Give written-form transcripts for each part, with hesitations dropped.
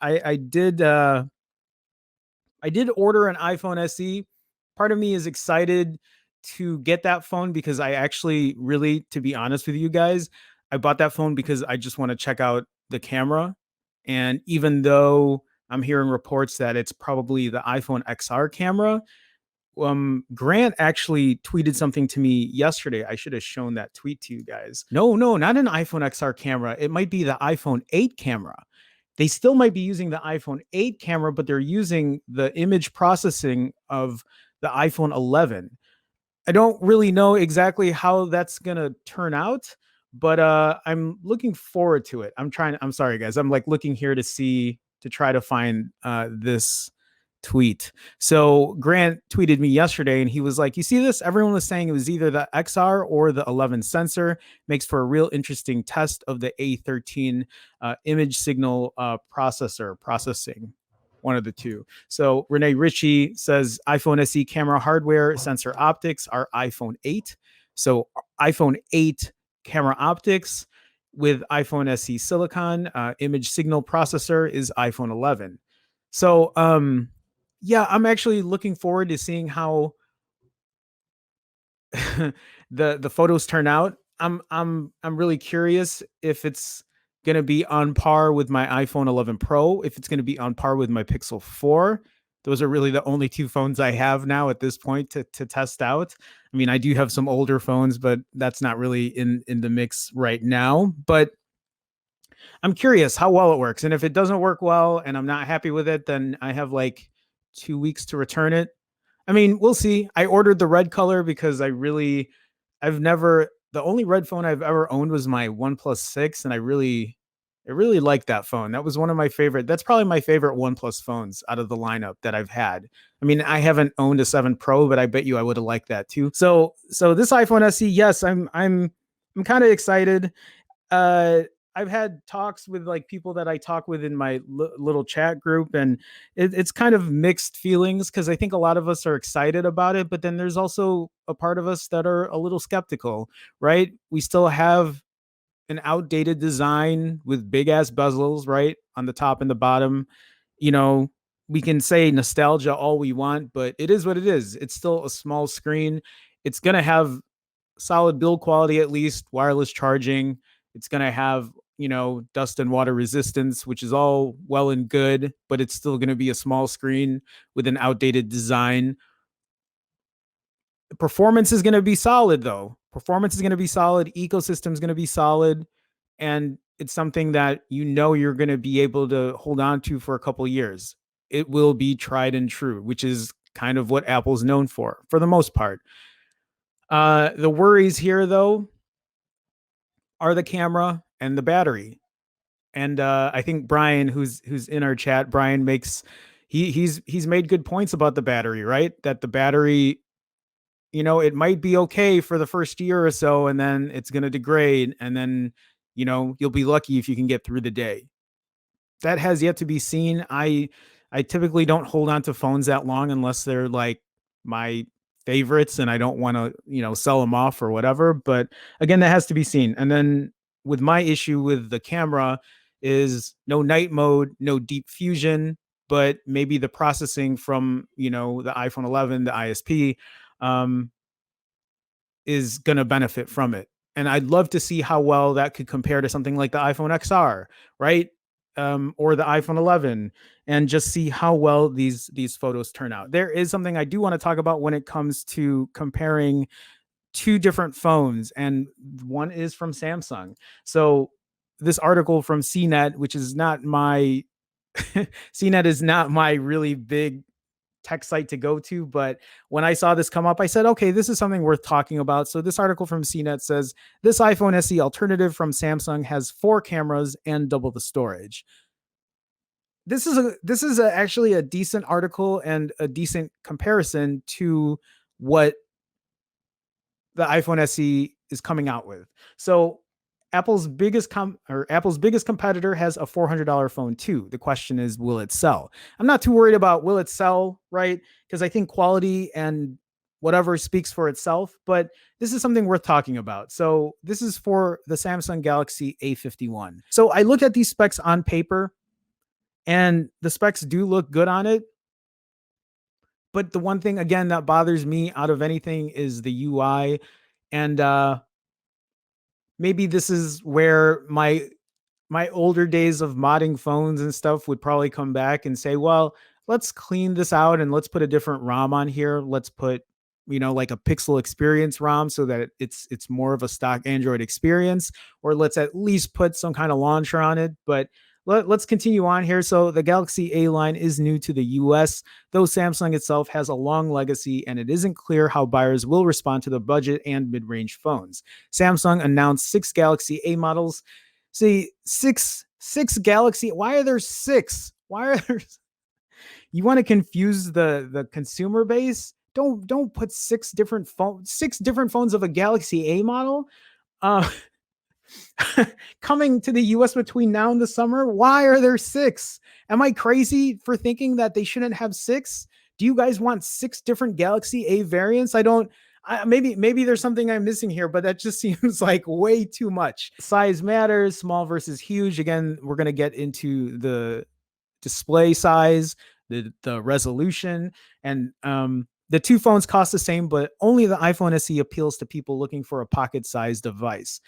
I did order an iPhone SE. Part of me is excited to get that phone because I actually really, to be honest with you guys, I bought that phone because I just want to check out the camera. And even though I'm hearing reports that it's probably the iPhone XR camera, Grant actually tweeted something to me yesterday. I should have shown that tweet to you guys. No, no, not an iPhone XR camera. It might be the iPhone 8 camera. They still might be using the iPhone 8 camera, but they're using the image processing of the iPhone 11. I don't really know exactly how that's gonna turn out, but I'm looking forward to it. I'm sorry guys. I'm like looking here to see to try to find this tweet. So Grant tweeted me yesterday and he was like, "You see this? Everyone was saying it was either the XR or the 11 sensor. Makes for a real interesting test of the A13 image signal processing." One of the two. So Renee Ritchie says iPhone SE camera hardware sensor optics are iPhone 8. So iPhone 8 camera optics with iPhone SE silicon image signal processor is iPhone 11. So yeah, I'm actually looking forward to seeing how the photos turn out. I'm really curious if it's going to be on par with my iPhone 11 Pro, if it's going to be on par with my Pixel 4. Those are really the only two phones I have now at this point to test out. I mean, I do have some older phones, but that's not really in the mix right now. But I'm curious how well it works. And if it doesn't work well and I'm not happy with it, then I have like 2 weeks to return it. I mean, we'll see. I ordered the red color because I've never, the only red phone I've ever owned was my OnePlus 6. And I really like that phone. That was one of my favorite, that's probably my favorite OnePlus phones out of the lineup that I've had. I mean, I haven't owned a 7 Pro, but I bet you I would have liked that too. So this iPhone SE, yes, I'm kind of excited. uh I've had talks with like people that I talk with in my little chat group, and it's kind of mixed feelings because I think a lot of us are excited about it, but then there's also a part of us that are a little skeptical, right? We still have an outdated design with big ass bezels, right? On the top and the bottom. You know, we can say nostalgia all we want, but it is what it is. It's still a small screen. It's going to have solid build quality, at least wireless charging. It's going to have, dust and water resistance, which is all well and good, but it's still going to be a small screen with an outdated design. Performance is going to be solid, though. Performance is going to be solid. Ecosystem is going to be solid. And it's something that you're going to be able to hold on to for a couple of years. It will be tried and true, which is kind of what Apple's known for the most part. The worries here, though, are the camera and the battery. And I think Brian, who's in our chat, Brian makes he's made good points about the battery, right? That the battery, it might be okay for the first year or so, and then it's going to degrade, and then you'll be lucky if you can get through the day. That has yet to be seen. I typically don't hold on to phones that long unless they're like my favorites and I don't want to, sell them off or whatever. But again, that has to be seen. And then with my issue with the camera is no night mode, no deep fusion, but maybe the processing from, the iPhone 11, the ISP, um, is going to benefit from it. And I'd love to see how well that could compare to something like the iPhone XR, right? Or the iPhone 11, and just see how well these photos turn out. There is something I do want to talk about when it comes to comparing two different phones, and one is from Samsung. So this article from CNET, which is not my CNET is not my really big tech site to go to. But when I saw this come up, I said, okay, this is something worth talking about. So this article from CNET says this iPhone SE alternative from Samsung has 4 cameras and double the storage. Actually a decent article and a decent comparison to what the iPhone SE is coming out with. So Apple's biggest competitor has a $400 phone too. The question is, will it sell? I'm not too worried about will it sell, right? Because I think quality and whatever speaks for itself, but this is something worth talking about. So this is for the Samsung Galaxy A51. So I looked at these specs on paper, and the specs do look good on it. But the one thing again that bothers me out of anything is the UI, and maybe this is where my older days of modding phones and stuff would probably come back and say, well, let's clean this out and let's put a different ROM on here. Let's put, like a Pixel Experience ROM so that it's more of a stock Android experience, or let's at least put some kind of launcher on it. But let's continue on here. So the Galaxy A line is new to the US, though Samsung itself has a long legacy, and it isn't clear how buyers will respond to the budget and mid-range phones. Samsung announced 6 Galaxy A models. See, six Galaxy. Why are there six? Why are there? You want to confuse the consumer base? Don't put six different phones of a Galaxy A model. Uh, coming to the US between now and the summer. Why are there six? Am I crazy for thinking that they shouldn't have six? Do you guys want six different Galaxy A variants? I don't. Maybe there's something I'm missing here, but that just seems like way too much. Size matters, small versus huge. Again, we're gonna get into the display size, the resolution, and the two phones cost the same, but only the iPhone SE appeals to people looking for a pocket-sized device.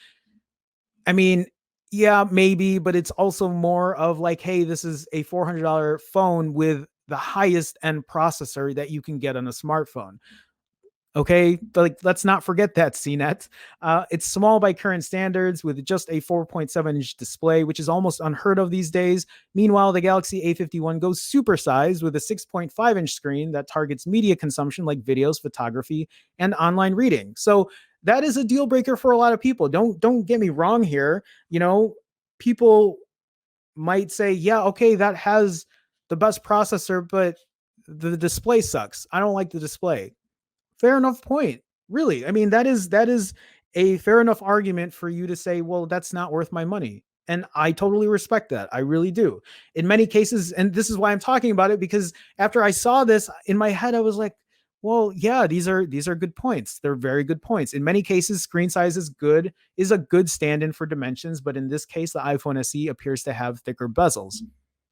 I mean, yeah, maybe, but it's also more of like, hey, this is a $400 phone with the highest end processor that you can get on a smartphone. Okay, like let's not forget that CNET. It's small by current standards with just a 4.7-inch display, which is almost unheard of these days. Meanwhile, the Galaxy A51 goes supersized with a 6.5-inch screen that targets media consumption like videos, photography, and online reading. So that is a deal breaker for a lot of people. Don't get me wrong here. People might say, yeah, okay, that has the best processor, but the display sucks. I don't like the display. Fair enough point. Really. I mean, that is a fair enough argument for you to say, well, that's not worth my money. And I totally respect that. I really do. In many cases, and this is why I'm talking about it, because after I saw this in my head, I was like, well, yeah, these are good points. They're very good points. In many cases, screen size is a good stand-in for dimensions, but in this case, the iPhone SE appears to have thicker bezels.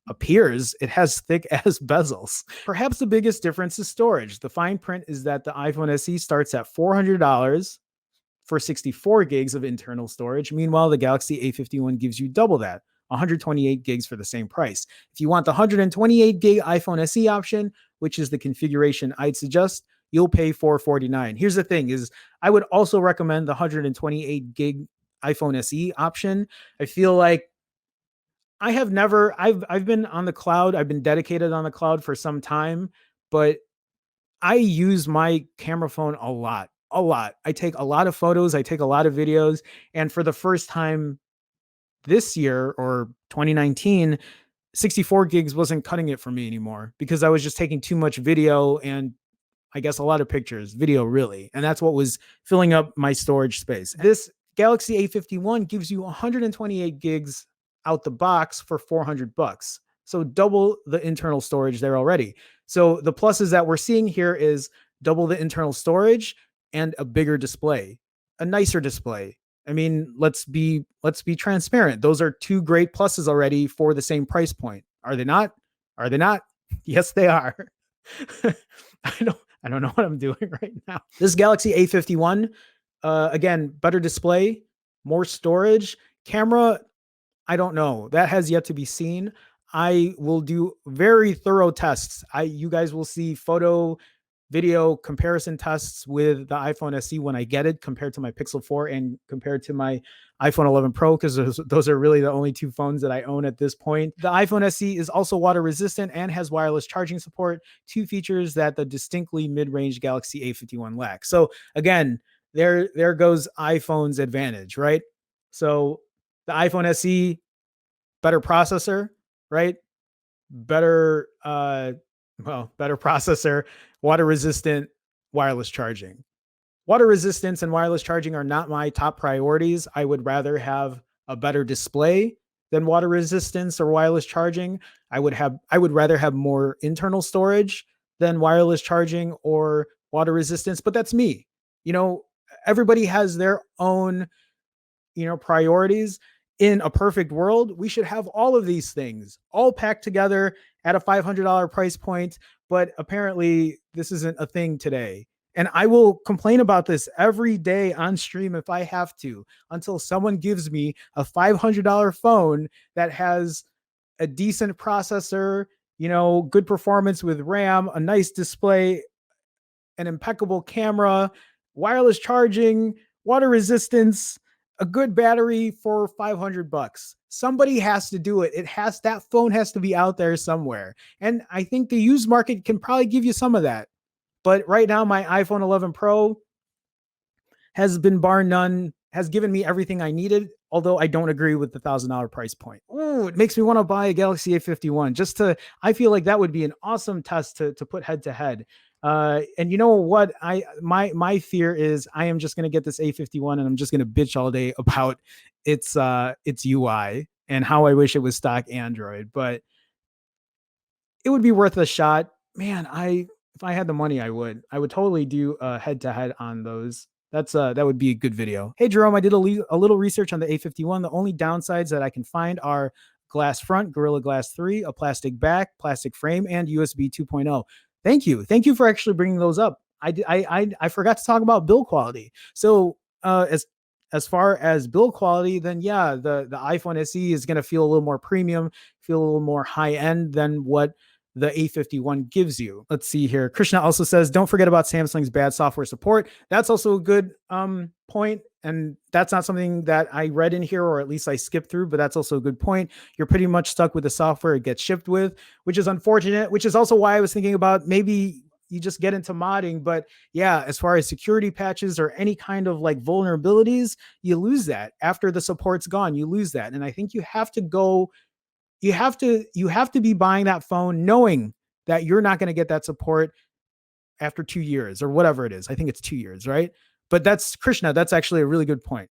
Appears it has thick as bezels. Perhaps the biggest difference is storage. The fine print is that the iPhone SE starts at $400 for 64 gigs of internal storage. Meanwhile, the Galaxy A51 gives you double that, 128 gigs for the same price. If you want the 128 gig iPhone SE option, which is the configuration I'd suggest, you'll pay $449. Here's the thing is I would also recommend the 128 gig iPhone SE option. I feel like I've been on the cloud. I've been dedicated on the cloud for some time, but I use my camera phone a lot. A lot. I take a lot of photos, I take a lot of videos, and for the first time this year or 2019, 64 gigs wasn't cutting it for me anymore because I was just taking too much video and I guess a lot of pictures, video really. And that's what was filling up my storage space. This Galaxy A51 gives you 128 gigs out the box for $400. So double the internal storage there already. So the pluses that we're seeing here is double the internal storage and a bigger display, a nicer display. I mean, let's be transparent. Those are two great pluses already for the same price point. Are they not? Are they not? Yes, they are. I don't know what I'm doing right now. This Galaxy A51, again, better display, more storage, camera. I don't know. That has yet to be seen. I will do very thorough tests. You guys will see photo, video comparison tests with the iPhone SE when I get it compared to my Pixel 4 and compared to my iPhone 11 Pro, because those are really the only two phones that I own at this point. The iPhone SE is also water resistant and has wireless charging support, two features that the distinctly mid-range Galaxy A51 lacks. So again, there goes iPhone's advantage, right? So the iPhone SE, better processor, right? Better better processor, water resistant, wireless charging. Water resistance and wireless charging are not my top priorities. I would rather have a better display than water resistance or wireless charging. I would rather have more internal storage than wireless charging or water resistance, but that's me. You know, everybody has their own, priorities. in a perfect world, we should have all of these things all packed together at a $500 price point. But apparently, this isn't a thing today. And I will complain about this every day on stream if I have to, until someone gives me a $500 phone that has a decent processor, good performance with RAM, a nice display, an impeccable camera, wireless charging, water resistance, a good battery for $500. Somebody has to do it. That phone has to be out there somewhere. And I think the used market can probably give you some of that. But right now, my iPhone 11 Pro has been bar none, has given me everything I needed, although I don't agree with the $1,000 price point. Ooh, it makes me want to buy a Galaxy A51 I feel like that would be an awesome test to put head to head. And you know what? My fear is I am just going to get this A51 and I'm just going to bitch all day about its UI and how I wish it was stock Android. But it would be worth a shot. Man, I if I had the money, I would. I would totally do a head to head on those. That would be a good video. Hey Jerome, I did a little research on the A51. The only downsides that I can find are glass front, Gorilla Glass 3, a plastic back, plastic frame, and USB 2.0. Thank you for actually bringing those up. I forgot to talk about build quality. So as far as build quality, then yeah, the iPhone SE is going to feel a little more premium, feel a little more high end than what the A51 gives you. Let's see here. Krishna also says, don't forget about Samsung's bad software support. That's also a good point. And that's not something that I read in here, or at least I skipped through, but that's also a good point. You're pretty much stuck with the software it gets shipped with, which is unfortunate, which is also why I was thinking about maybe you just get into modding. But yeah, as far as security patches or any kind of like vulnerabilities, you lose that after the support's gone. You lose that. And I think you have to be buying that phone knowing that you're not going to get that support after 2 years or whatever it is. I think it's 2 years, right? But that's Krishna. That's actually a really good point.